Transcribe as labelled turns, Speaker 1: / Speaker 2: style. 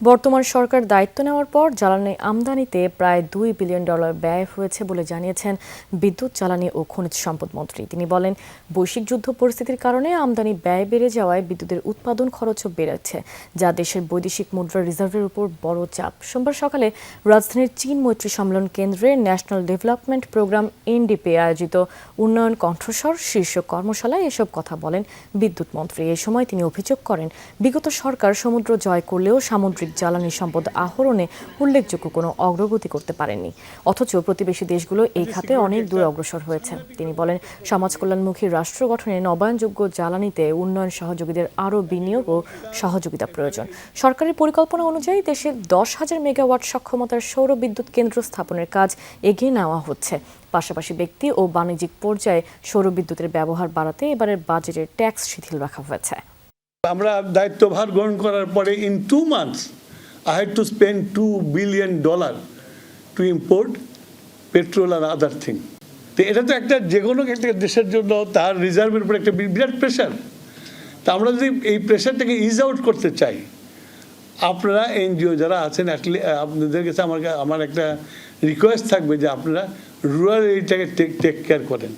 Speaker 1: বর্তমান সরকার দায়িত্ব নেওয়ার পর জ্বালানি আমদানিতে প্রায় $2 বিলিয়ন ব্যয় হয়েছে বলে জানিয়েছেন বিদ্যুৎ, জ্বালানি ও খনিজ সম্পদ মন্ত্রী। তিনি বলেন, বৈশ্বিক যুদ্ধ পরিস্থিতির কারণে আমদানি ব্যয় বেড়ে যাওয়ায় বিদ্যুতের উৎপাদন খরচও বেড়েছে, যা দেশের বৈদেশিক মুদ্রা রিজার্ভের উপর বড় চাপ। সোমবার সকালে রাজধানীর চীন মৈত্রী সম্মেলন কেন্দ্রে ন্যাশনাল ডেভেলপমেন্ট প্রোগ্রাম এনডিপি আয়োজিত উন্নয়ন কণ্ঠস্বর শীর্ষক কর্মশালায় এসব কথা বলেন বিদ্যুৎ মন্ত্রী। এ সময় তিনি অভিযোগ করেন, বিগত সরকার সমুদ্র জয় করলেও সামুদ্রিক জ্বালানি সম্পদ আহরণে উল্লেখযোগ্য কোনো অগ্রগতি করতে পারেনি, অথচ প্রতিবেশী দেশগুলো এই খাতে অনেক দূর অগ্রসর হয়েছে। তিনি বলেন, সমাজ কল্যাণমুখী রাষ্ট্র গঠনে নবায়নযোগ্য জ্বালানিতে উন্নয়ন সহযোগীদের আরও বিনিয়োগ ও সহযোগিতা প্রয়োজন। সরকারের পরিকল্পনা অনুযায়ী দেশে 10,000 মেগাওয়াট সক্ষমতার সৌর বিদ্যুৎ কেন্দ্র স্থাপনের কাজ এগিয়ে নেওয়া হচ্ছে। পাশাপাশি ব্যক্তি ও বাণিজ্যিক পর্যায়ে সৌর বিদ্যুতের ব্যবহার বাড়াতে এবারের বাজেটের ট্যাক্স শিথিল রাখা হয়েছে।
Speaker 2: আমরা দায়িত্বভার গ্রহণ করার পরে in 2 months I had to spend $2 billion to import petrol and other thing. তো এটা তো একটা যে কোনো একটা দেশের জন্য তার রিজার্ভের উপর একটা বিরাট প্রেশার। তা আমরা যদি এই প্রেশারটাকে ইজ আউট করতে চাই, আপনারা এনজিও যারা আছেন আপনাদের কাছে আমার একটা রিকোয়েস্ট থাকবে যে আপনারা রুরাল এরিয়াটাকে টেক কেয়ার করেন।